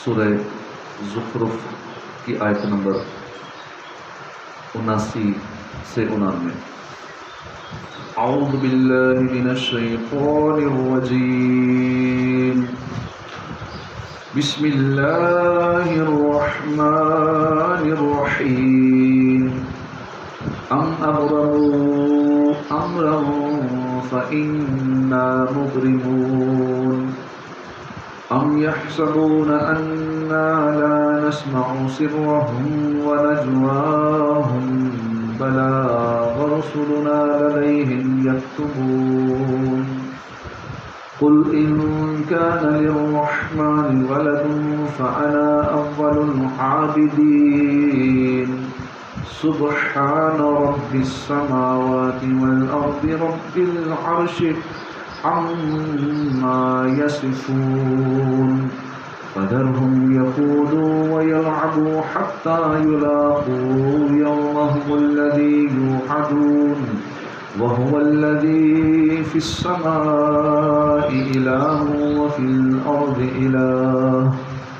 سورہ زخرف کی آیت نمبر 79 سے 99۔ اعوذ باللہ من الشیطان الرجیم، بسم اللہ الرحمن الرحیم۔ ام ابرموا امرا فإنا مبرمون، ام يحسبون أنا لا نسمع سرهم ونجواهم بلى ورسلنا لديهم يكتبون، قل إن كان للرحمن ولد فأنا أول العابدين، سبحان رب السماوات والأرض رب العرش عما يصفون، فذرهم يخوضوا ويلعبوا حتى يلاقوا يومهم الذي يوعدون، وهو الذي في السماء إله وفي الأرض إله،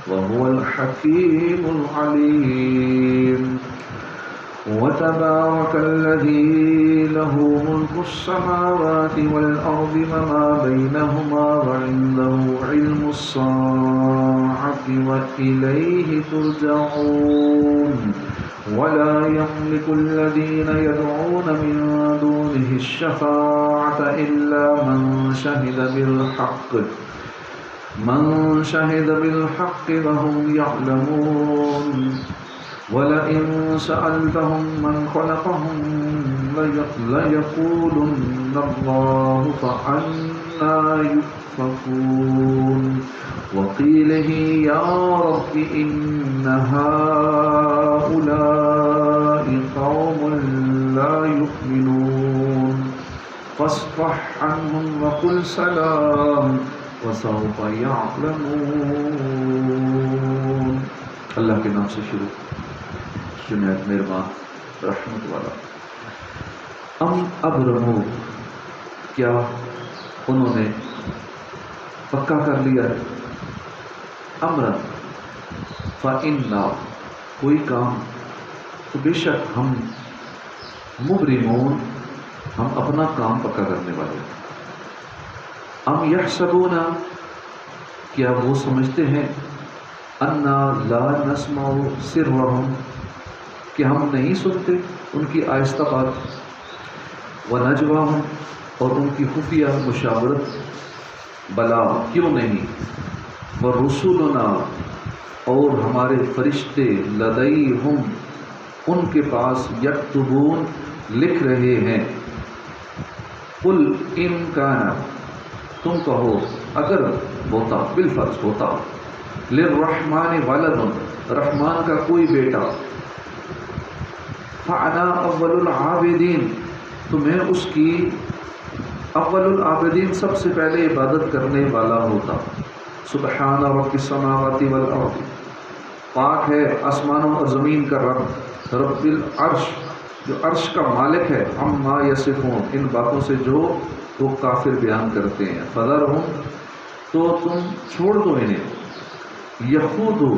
وهو الحكيم العليم۔ وتبارك الذي له ملك السماوات والأرض وما بينهما وعنده علم الساعة وإليه ترجعون، ولا يملك الذين يدعون من دونه الشفاعة إلا من شهد بالحق وهم يعلمون، وَلَئِن سَأَلْتَهُم مَّنْ خَلَقَهُمْ لَيَقُولُنَّ اللَّهُ فَأَنَّىٰ يُؤْفَكُونَ۔ وَقِيلَهِ يَا رَبِّ إِنَّ هَٰؤُلَاءِ قَوْمٌ لَّا يُؤْمِنُونَ، فَاصْفَحْ عَنْهُمْ وَقُلْ سَلَامٌ وَسَوْفَ يَعْلَمُونَ۔ اللہ کے نام سے شروع، جو نہایت مہربان رحمت والا۔ ام ابرموا، کیا انہوں نے پکا کر لیا ہے، امرا فإنا، کوئی کام تو بے شک ہم، مبرمون، ہم اپنا کام پکا کرنے والے۔ ام یحسبون، کیا وہ سمجھتے ہیں، انا لا نسمع سرهم، کہ ہم نہیں سنتے ان کی آہستہ بات، ونجواهم، اور ان کی خفیہ مشاورت، بلا، کیوں نہیں، ورسولنا، اور ہمارے فرشتے، لدیہم، ان کے پاس، یکتبون، لکھ رہے ہیں۔ قل ان کان، تم کہو اگر ہوتا، بالفرض ہوتا، للرحمن ولد، رحمان کا کوئی بیٹا، فانا اول العابدین، تو میں اس کی اول العابدین، سب سے پہلے عبادت کرنے والا ہوتا۔ سبحان رب السماوات والارض، پاک ہے آسمانوں اور زمین کا رب، رب العرش، جو عرش کا مالک ہے، عما یصفون، ان باتوں سے جو وہ کافر بیان کرتے ہیں۔ فذرہم، تو تم چھوڑ دو انہیں، یخوضوا،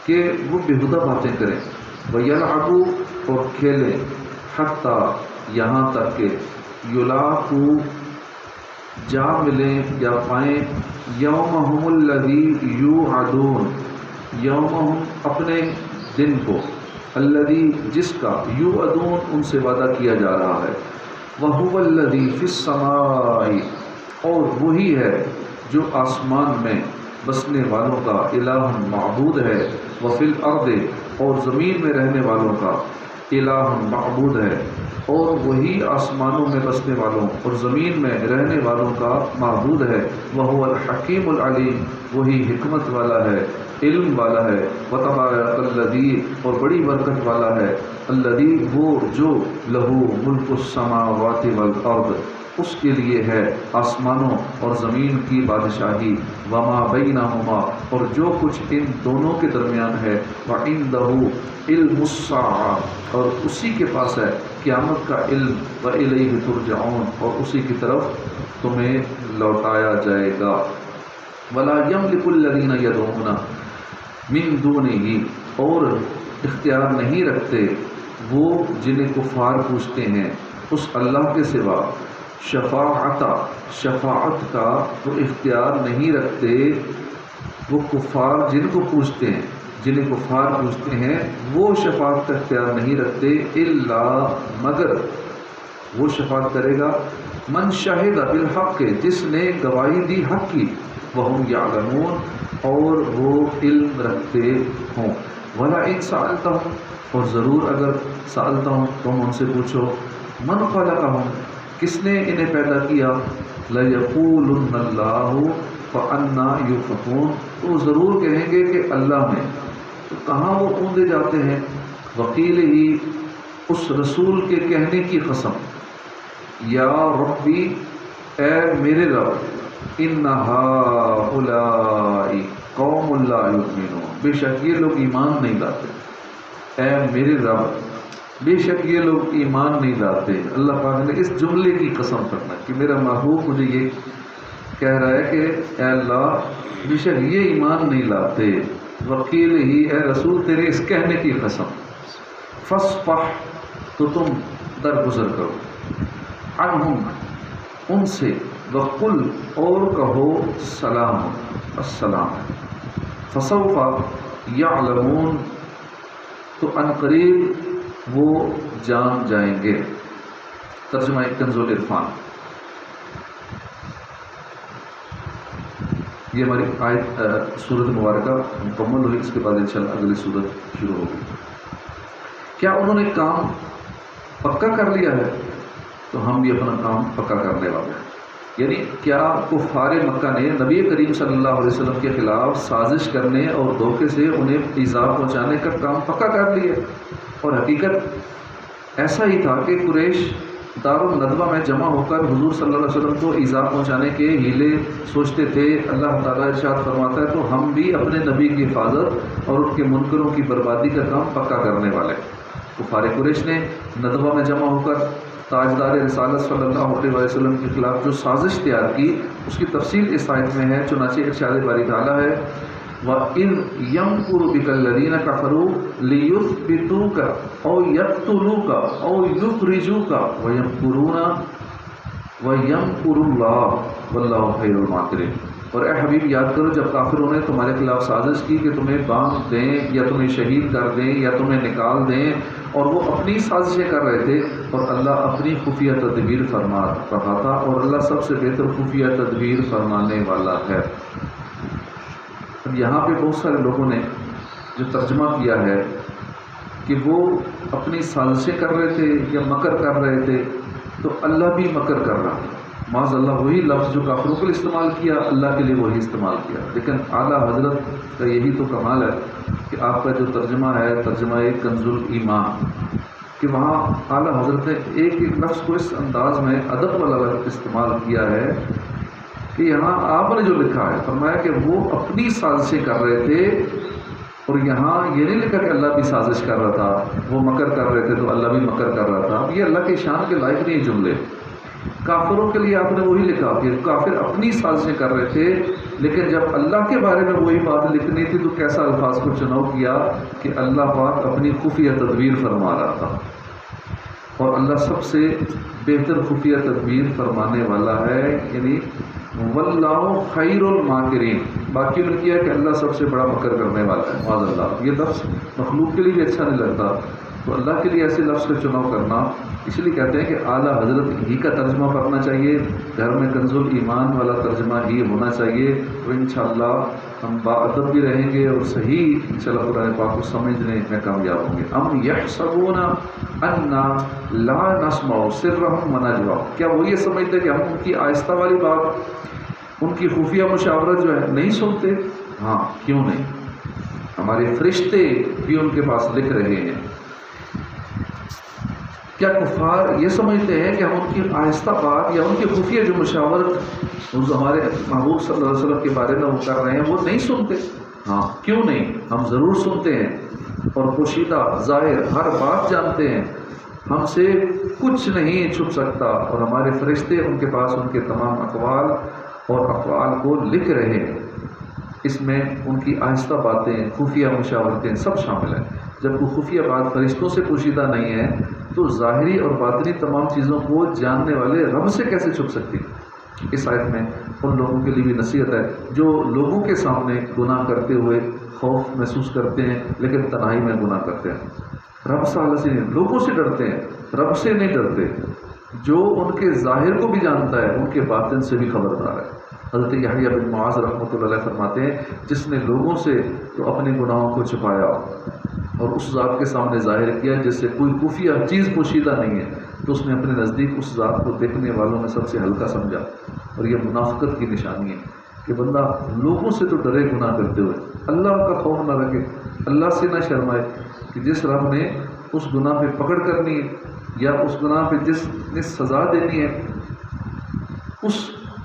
کہ وہ بےہودہ باتیں کریں، ویلعبوا، اور کھیلیں، حتیٰ، یہاں تک کہ، یلاقوا، جا ملیں یا پائیں، یومہم الذی یوعدون، یومہم، اپنے دن کو، الذی، جس کا، یوعدون، ان سے وعدہ کیا جا رہا ہے، وہو الذی فی السماء، اور وہی ہے جو آسمان میں بسنے والوں کا، الہ، معبود ہے، وفی الارض، اور زمین میں رہنے والوں کا، الہ، معبود ہے، اور وہی آسمانوں میں بسنے والوں اور زمین میں رہنے والوں کا معبود ہے، وہو الحکیم العلیم، وہی حکمت والا ہے، علم والا ہے، وتبارک الذی، اور بڑی برکت والا ہے، الذی، وہ جو، لہو ملک السماوات والارض، اس کے لیے ہے آسمانوں اور زمین کی بادشاہی، وما بینہما، اور جو کچھ ان دونوں کے درمیان ہے، وعندہ علم الساعہ، اور اسی کے پاس ہے قیامت کا علم، وإلیہ ترجعون، اور اسی کی طرف تمہیں لوٹایا جائے گا۔ ولا یملک الذین یدعون من دونہ، اور اختیار نہیں رکھتے وہ جنہیں کفار پوچھتے ہیں اس اللہ کے سوا، شفاعت کا وہ اختیار نہیں رکھتے، وہ کفار جن کو پوچھتے ہیں، جنہیں کفار پوچھتے ہیں وہ شفاعت کا اختیار نہیں رکھتے، الا مگر وہ شفاعت کرے گا من شہد بالحق، جس نے گواہی دی حق کی، وہم یعلمون، اور وہ علم رکھتے ہوں، ولا ان سألتہم، اور ضرور اگر سألتہم تم ان سے پوچھو، من خلقہم، کس نے انہیں پیدا کیا، لَيَقُولُنَّ اللَّهُ فَأَنَّىٰ يُؤْفَكُونَ، تو وہ ضرور کہیں گے کہ اللہ نے، تو کہاں وہ پوندے جاتے ہیں، وکیل ہی اس رسول کے کہنے کی قسم، یا ربی، اے میرے رب، ان ہؤلاء قوم لا یؤمنون، بے شک یہ لوگ ایمان نہیں لاتے، اے میرے رب بے شک یہ لوگ ایمان نہیں لاتے۔ اللہ پاک نے اس جملے کی قسم کرنا کہ میرا محبوب مجھے یہ کہہ رہا ہے کہ اے اللہ بے شک یہ ایمان نہیں لاتے، وکیل ہی اے رسول تیرے اس کہنے کی قسم، فاصفح، تو تم درگزر کرو، عنہم، ان سے، وقل، اور کہو، سلام، السلام، فسوف یعلمون، تو ان قریب وہ جان جائیں گے۔ ترجمہ کنز العرفان۔ یہ ہماری آیت سورت مبارکہ مکمل ہوئی، اس کے بعد انشاءاللہ اگلی سورت شروع ہوگی۔ کیا انہوں نے کام پکا کر لیا ہے؟ تو ہم بھی اپنا کام پکا کرنے والے ہیں۔ یعنی کیا کفار مکہ نے نبی کریم صلی اللہ علیہ وسلم کے خلاف سازش کرنے اور دھوکے سے انہیں ایذا پہنچانے کا کام پکا کر لیا؟ اور حقیقت ایسا ہی تھا کہ قریش دارالندوہ میں جمع ہو کر حضور صلی اللہ علیہ وسلم کو ایذا پہنچانے کے ہیلے سوچتے تھے۔ اللہ تعالیٰ ارشاد فرماتا ہے تو ہم بھی اپنے نبی کی حفاظت اور ان کے منکروں کی بربادی کا کام پکا کرنے والے۔ کفار قریش نے ندوہ میں جمع ہو کر تاجدار رسالت صلی اللہ علیہ وسلم کے خلاف جو سازش تیار کی، اس کی تفصیل اس آیت میں ہے۔ چنانچہ ارشاد باری تعالیٰ ہے وَإِذْ يَمْكُرُ بِكَ الَّذِينَ كَفَرُوا لِيُثْبِتُوكَ أَوْ يَقْتُلُوكَ أَوْ يُخْرِجُوكَ وَيَمْكُرُ اللَّهُ وَاللَّهُ خَيْرُ الْمَاكِرِينَ۔ اور اے حبیب یاد کرو جب کافروں نے تمہارے خلاف سازش کی کہ تمہیں باندھ دیں یا تمہیں شہید کر دیں یا تمہیں نکال دیں، اور وہ اپنی سازشیں کر رہے تھے اور اللہ اپنی خفیہ تدبیر فرما رہا تھا، اور اللہ سب سے بہتر خفیہ تدبیر فرمانے والا ہے۔ اب یہاں پہ بہت سارے لوگوں نے جو ترجمہ کیا ہے کہ وہ اپنی سازشیں کر رہے تھے یا مکر کر رہے تھے، تو اللہ بھی مکر کر رہا تھا۔ معاذ اللہ وہی لفظ جو کافروں کے لیے استعمال کیا اللہ کے لیے وہی استعمال کیا۔ لیکن اعلیٰ حضرت کا یہی تو کمال ہے کہ آپ کا جو ترجمہ ہے، ترجمہ کنز الایمان، کہ وہاں اعلیٰ حضرت نے ایک ایک لفظ کو اس انداز میں ادب والا لفظ استعمال کیا ہے کہ یہاں آپ نے جو لکھا ہے فرمایا کہ وہ اپنی سازشیں کر رہے تھے، اور یہاں یہ نہیں لکھا کہ اللہ بھی سازش کر رہا تھا، وہ مکر کر رہے تھے تو اللہ بھی مکر کر رہا تھا۔ یہ اللہ کی شان کے لائق نہیں جملے۔ کافروں کے لیے آپ نے وہی لکھا کہ کافر اپنی سازشیں کر رہے تھے، لیکن جب اللہ کے بارے میں وہی بات لکھنی تھی تو کیسا الفاظ کو چناؤ کیا کہ اللہ پاک اپنی خفیہ تدبیر فرما رہا تھا، اور اللہ سب سے بہتر خفیہ تدبیر فرمانے والا ہے، یعنی واللہ خیر الماکرین۔ باقی نے کیا کہ اللہ سب سے بڑا مکر کرنے والا ہے، معاذ اللہ۔ یہ لفظ مخلوق کے لیے بھی اچھا نہیں لگتا، تو اللہ کے لیے ایسے لفظ کا چناؤ کرنا، اس لیے کہتے ہیں کہ اعلیٰ حضرت ہی کا ترجمہ پڑھنا چاہیے، گھر میں کنز الایمان والا ترجمہ ہی ہونا چاہیے، تو انشاءاللہ ہم باادب بھی رہیں گے اور صحیح انشاءاللہ قرآن پاک کو سمجھنے میں کامیاب ہوں گے۔ ام یحسبون انا لا نسمع سرهم ونجواهم، کیا وہ یہ سمجھتے کہ ہم ان کی آہستہ والی بات، ان کی خفیہ مشاورت جو ہے نہیں سنتے؟ ہاں، کیوں نہیں، ہمارے فرشتے بھی ان کے پاس لکھ رہے ہیں۔ کیا کفار یہ سمجھتے ہیں کہ ہم ان کی آہستہ بات یا ان کی خفیہ جو مشاورت ہمارے محبوب صلی اللہ علیہ وسلم کے بارے میں وہ کر رہے ہیں وہ نہیں سنتے؟ ہاں، کیوں نہیں، ہم ضرور سنتے ہیں، اور پوشیدہ ظاہر ہر بات جانتے ہیں، ہم سے کچھ نہیں چھپ سکتا، اور ہمارے فرشتے ان کے پاس ان کے تمام اقوال اور افعال کو لکھ رہے ہیں۔ اس میں ان کی آہستہ باتیں، خفیہ مشاورتیں سب شامل ہیں۔ جب کوئی خفیہ بات فرشتوں سے پوشیدہ نہیں ہے تو ظاہری اور باطنی تمام چیزوں کو جاننے والے رب سے کیسے چھپ سکتی؟ اس آیت میں ان لوگوں کے لیے بھی نصیحت ہے جو لوگوں کے سامنے گناہ کرتے ہوئے خوف محسوس کرتے ہیں لیکن تنہائی میں گناہ کرتے ہیں۔ رب صلی سے لوگوں سے ڈرتے ہیں، رب سے نہیں ڈرتے۔ جو ان کے ظاہر کو بھی جانتا ہے ان کے باطن سے بھی خبردار ہے۔ حضرت یحییٰ بن معاذ رحمۃ اللہ علیہ فرماتے ہیں جس نے لوگوں سے تو اپنے گناہوں کو چھپایا اور اس ذات کے سامنے ظاہر کیا جس سے کوئی خفیہ چیز پوشیدہ نہیں ہے، تو اس نے اپنے نزدیک اس ذات کو دیکھنے والوں میں سب سے ہلکا سمجھا۔ اور یہ منافقت کی نشانی ہے کہ بندہ لوگوں سے تو ڈرے گناہ کرتے ہوئے، اللہ کا خوف نہ رکھے، اللہ سے نہ شرمائے کہ جس رب نے اس گناہ پہ پکڑ کرنی ہے یا اس گناہ پہ جس نے سزا دینی ہے اس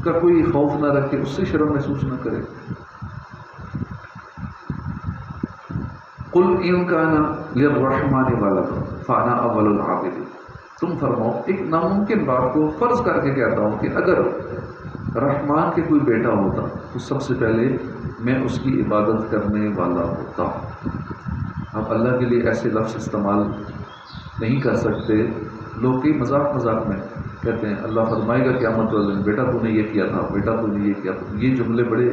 کا کوئی خوف نہ رکھے، اس سے شرم محسوس نہ کرے۔ قل ان کان للرحمن ولد فانا اول العابدین، تم فرماؤ ایک ناممکن بات کو فرض کر کے کہتا ہوں کہ اگر رحمان کے کوئی بیٹا ہوتا تو سب سے پہلے میں اس کی عبادت کرنے والا ہوتا۔ اب اللہ کے لیے ایسے لفظ استعمال نہیں کر سکتے۔ لوگ کئی مذاق میں کہتے ہیں اللہ فرمائے گا قیامت والے دن بیٹا تو نے یہ کیا تھا، بیٹا تو نے یہ کیا تھا۔ یہ جملے بڑے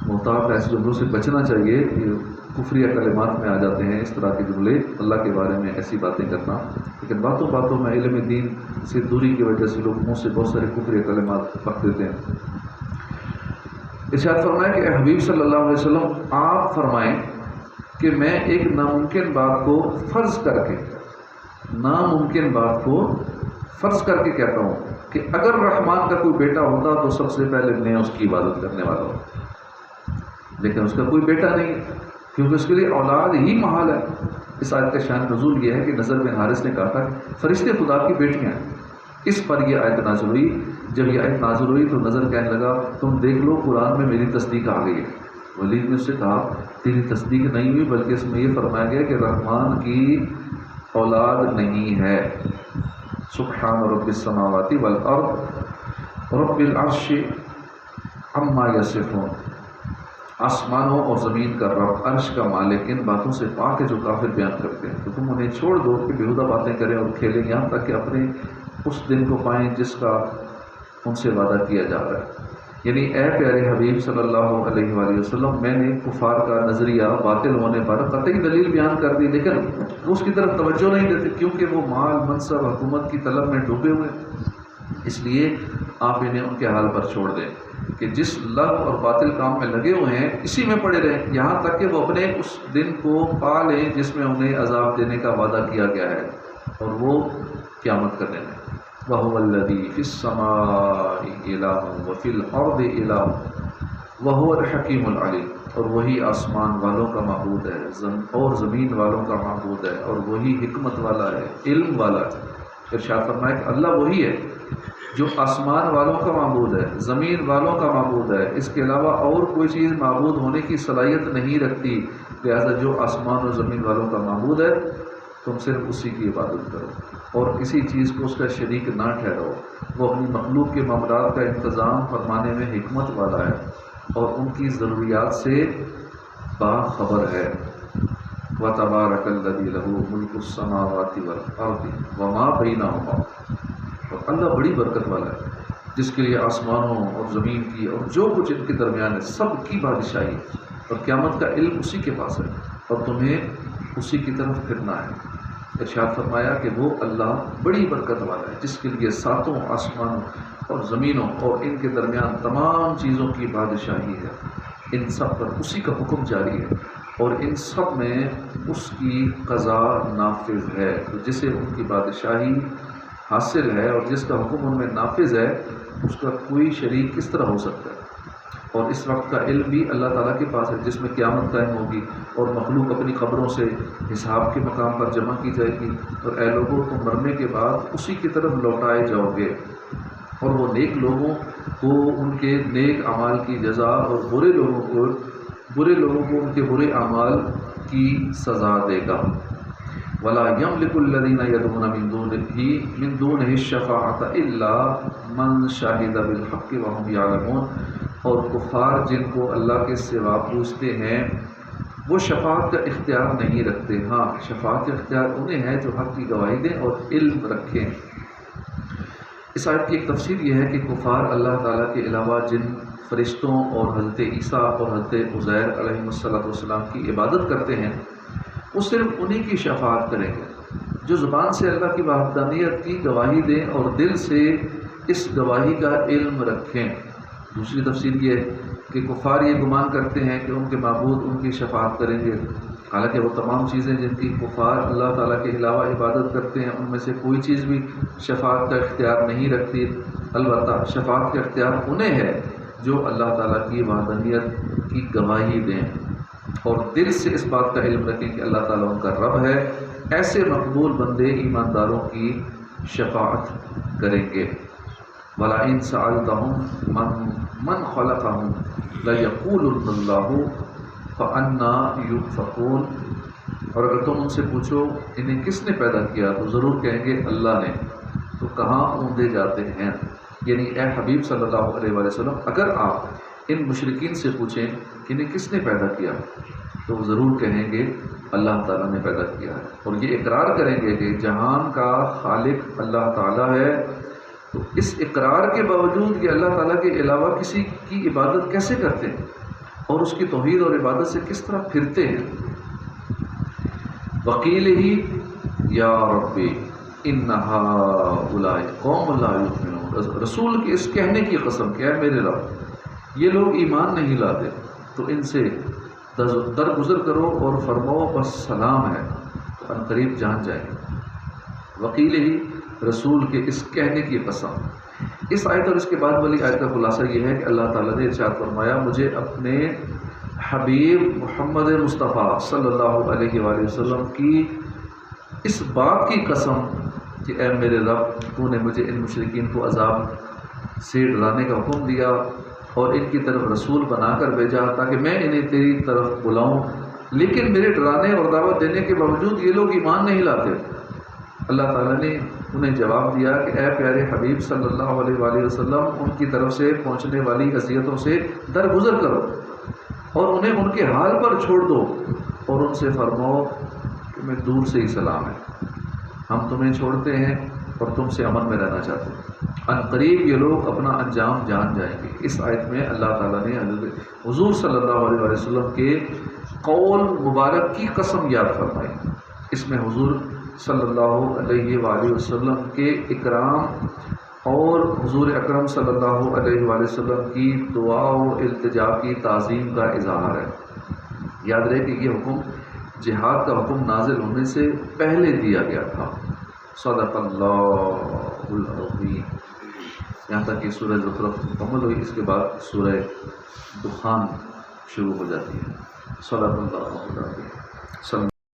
محتاط، ایسے جملوں سے بچنا چاہیے، یہ کفریہ کلمات میں آ جاتے ہیں اس طرح کے جملے، اللہ کے بارے میں ایسی باتیں کرنا۔ لیکن باتوں میں علم دین سے دوری کی وجہ سے لوگ منہ سے بہت سارے کفریہ کلمات پڑھ دیتے ہیں۔ ارشاد فرمایا کہ اے حبیب صلی اللہ علیہ وسلم آپ فرمائیں کہ میں ایک ناممکن بات کو فرض کر کے، ناممکن بات کو فرض کر کے کہتا ہوں کہ اگر رحمان کا کوئی بیٹا ہوتا تو سب سے پہلے میں اس کی عبادت کرنے والا ہوں، لیکن اس کا کوئی بیٹا نہیں کیونکہ اس کے لیے اولاد ہی محال ہے۔ اس آیت کا شان نزول یہ ہے کہ نضر بن حارث نے کہا تھا کہ فرشتے خدا کی بیٹیاں ہیں، اس پر یہ آیت نازل ہوئی۔ جب یہ آیت نازل ہوئی تو نظر کہنے لگا تم دیکھ لو قرآن میں میری تصدیق آ گئی ہے۔ ولید نے اس سے کہا تیری تصدیق نہیں ہوئی بلکہ اس میں یہ فرمایا گیا کہ رحمان کی اولاد نہیں ہے۔ سبحان رب السماوات والارض رب العرش عما یصفون، آسمانوں اور زمین کا رب، عرش کا مالک، ان باتوں سے پاک ہے جو کافر بیان کرتے ہیں۔ تو تم انہیں چھوڑ دو کہ بیہودہ باتیں کریں اور کھیلیں یہاں تک کہ اپنے اس دن کو پائیں جس کا ان سے وعدہ کیا جا رہا ہے۔ یعنی اے پیارے حبیب صلی اللہ علیہ وآلہ وسلم میں نے کفار کا نظریہ باطل ہونے پر قطعی دلیل بیان کر دی لیکن وہ اس کی طرف توجہ نہیں دیتے کیونکہ وہ مال منصب حکومت کی طلب میں ڈوبے ہوئے، اس لیے آپ انہیں ان کے حال پر چھوڑ دیں کہ جس لغو اور باطل کام میں لگے ہوئے ہیں اسی میں پڑے رہیں یہاں تک کہ وہ اپنے اس دن کو پا لیں جس میں انہیں عذاب دینے کا وعدہ کیا گیا ہے، اور وہ قیامت کا دن ہے۔ وَهُوَ الَّذِي فِي السَّمَاءِ إِلَٰهٌ وَفِي الْأَرْضِ إِلَٰهٌ وَهُوَ الْحَكِيمُ الْعَلِيمُ، اور وہی آسمان والوں کا معبود ہے اور زمین والوں کا معبود ہے اور وہی حکمت والا ہے، علم والا ہے۔ ارشاد فرمایا کہ اللہ وہی ہے جو آسمان والوں کا معبود ہے، زمین والوں کا معبود ہے، اس کے علاوہ اور کوئی چیز معبود ہونے کی صلاحیت نہیں رکھتی، لہذا جو آسمان اور زمین والوں کا معبود ہے تم صرف اسی کی عبادت کرو اور کسی چیز کو اس کا شریک نہ ٹھہراؤ۔ وہ اپنی مخلوق کے معاملات کا انتظام فرمانے میں حکمت والا ہے اور ان کی ضروریات سے باخبر ہے۔ وَتَبَارَكَ الَّذِي لَهُ مُلْكُ السَّمَاوَاتِ وَالْأَرْضِ وَمَا بَيْنَهُمَا، اور اللہ بڑی برکت والا ہے جس کے لیے آسمانوں اور زمین کی اور جو کچھ ان کے درمیان ہے سب کی بادشاہی اور قیامت کا علم اسی کے پاس ہے اور تمہیں اسی کی طرف پھرنا ہے۔ ارشاد فرمایا کہ وہ اللہ بڑی برکت والا ہے جس کے لیے ساتوں آسمانوں اور زمینوں اور ان کے درمیان تمام چیزوں کی بادشاہی ہے، ان سب پر اسی کا حکم جاری ہے اور ان سب میں اس کی قضا نافذ ہے۔ تو جسے ان کی بادشاہی حاصل ہے اور جس کا حکم ان میں نافذ ہے اس کا کوئی شریک کس طرح ہو سکتا ہے؟ اور اس وقت کا علم بھی اللہ تعالیٰ کے پاس ہے جس میں قیامت قائم ہوگی اور مخلوق اپنی قبروں سے حساب کے مقام پر جمع کی جائے گی، اور اے لوگوں تم مرنے کے بعد اسی کی طرف لوٹائے جاؤ گے، اور وہ نیک لوگوں کو ان کے نیک اعمال کی جزا اور برے لوگوں کو ان کے برے اعمال کی سزا دے گا۔ وَلَا يَمْلِكُ الَّذِينَ يَدْعُونَ مِن دُونِهِ الشَّفَاعَةَ إِلَّا مَن شَهِدَ بِالْحَقِّ وَهُمْ يَعْلَمُونَ، اور کفار جن کو اللہ کے سوا پوچھتے ہیں وہ شفاعت کا اختیار نہیں رکھتے. ہاں شفاعت کا اختیار انہیں ہے جو حق کی گواہی دیں اور علم رکھیں. اس آیت کی ایک تفسیر یہ ہے کہ کفار اللہ تعالیٰ کے علاوہ جن فرشتوں اور حضرت عیسیٰ اور حضرت عزیر علیہ السلام کی عبادت کرتے ہیں وہ صرف انہی کی شفاعت کریں گے جو زبان سے اللہ کی وحدانیت کی گواہی دیں اور دل سے اس گواہی کا علم رکھیں. دوسری تفسیر یہ ہے کہ کفار یہ گمان کرتے ہیں کہ ان کے معبود ان کی شفاعت کریں گے، حالانکہ وہ تمام چیزیں جن کی کفار اللہ تعالیٰ کے علاوہ عبادت کرتے ہیں ان میں سے کوئی چیز بھی شفاعت کا اختیار نہیں رکھتی. البتہ شفاعت کا اختیار انہیں ہے جو اللہ تعالیٰ کی وحدانیت کی گواہی دیں اور دل سے اس بات کا علم رکھیں کہ اللہ تعالیٰ ان کا رب ہے. ایسے مقبول بندے ایمانداروں کی شفاعت کریں گے. وَلَئِن سَأَلْتَهُم مَّنْ خَلَقَهُمْ لَيَقُولُنَّ اللَّهُ فَأَنَّىٰ يُؤْفَكُونَ. اور اگر تم ان سے پوچھو انہیں کس نے پیدا کیا تو ضرور کہیں گے اللہ نے، تو کہاں اوندے جاتے ہیں. یعنی اے حبیب صلی اللہ علیہ وآلہ وسلم اگر آپ ان مشرکین سے پوچھیں کہ انہیں کس نے پیدا کیا تو وہ ضرور کہیں گے اللہ تعالیٰ نے پیدا کیا ہے، اور یہ اقرار کریں گے کہ جہان کا خالق اللہ تعالیٰ ہے. تو اس اقرار کے باوجود کہ اللہ تعالیٰ کے علاوہ کسی کی عبادت کیسے کرتے ہیں اور اس کی توحید اور عبادت سے کس طرح پھرتے ہیں. وقیل ہی یا ربی ان ہؤلاء قوم لا یؤمنون. رسول کے اس کہنے کی قسم کہ اے میرے رب یہ لوگ ایمان نہیں لاتے تو ان سے درگزر کرو اور فرماؤ بس سلام ہے تو ان قریب جان جائیں گے. وقیل ہی رسول کے اس کہنے کی قسم. اس آیت اور اس کے بعد والی آیت کا خلاصہ یہ ہے کہ اللہ تعالیٰ نے ارشاد فرمایا مجھے اپنے حبیب محمد مصطفیٰ صلی اللہ علیہ وآلہ وسلم کی اس بات کی قسم کہ اے میرے رب تو نے مجھے ان مشرکین کو عذاب سے ڈرانے کا حکم دیا اور ان کی طرف رسول بنا کر بھیجا تاکہ میں انہیں تیری طرف بلاؤں، لیکن میرے ڈرانے اور دعوت دینے کے باوجود یہ لوگ ایمان نہیں لاتے. اللہ تعالیٰ نے انہیں جواب دیا کہ اے پیارے حبیب صلی اللہ علیہ وآلہ وسلم ان کی طرف سے پہنچنے والی اذیتوں سے درگزر کرو اور انہیں ان کے حال پر چھوڑ دو اور ان سے فرماؤ کہ میں دور سے ہی سلام ہے، ہم تمہیں چھوڑتے ہیں اور تم سے امن میں رہنا چاہتے ہیں. ان قریب یہ لوگ اپنا انجام جان جائیں گے. اس آیت میں اللہ تعالیٰ نے حضور صلی اللہ علیہ وآلہ وسلم کے قول مبارک کی قسم یاد فرمائی. اس میں حضور صلی اللہ علیہ وآلہ وسلم کے اکرام اور حضور اکرم صلی اللہ علیہ وآلہ وسلم کی دعا و التجا کی تعظیم کا اظہار ہے. یاد رہے کہ یہ حکم جہاد کا حکم نازل ہونے سے پہلے دیا گیا تھا. صدق اللہ العظیم. یہاں تک کہ سورہ زخرف مکمل ہوئی، اس کے بعد سورہ دخان شروع ہو جاتی ہے. صدق اللہ العظیم. صلی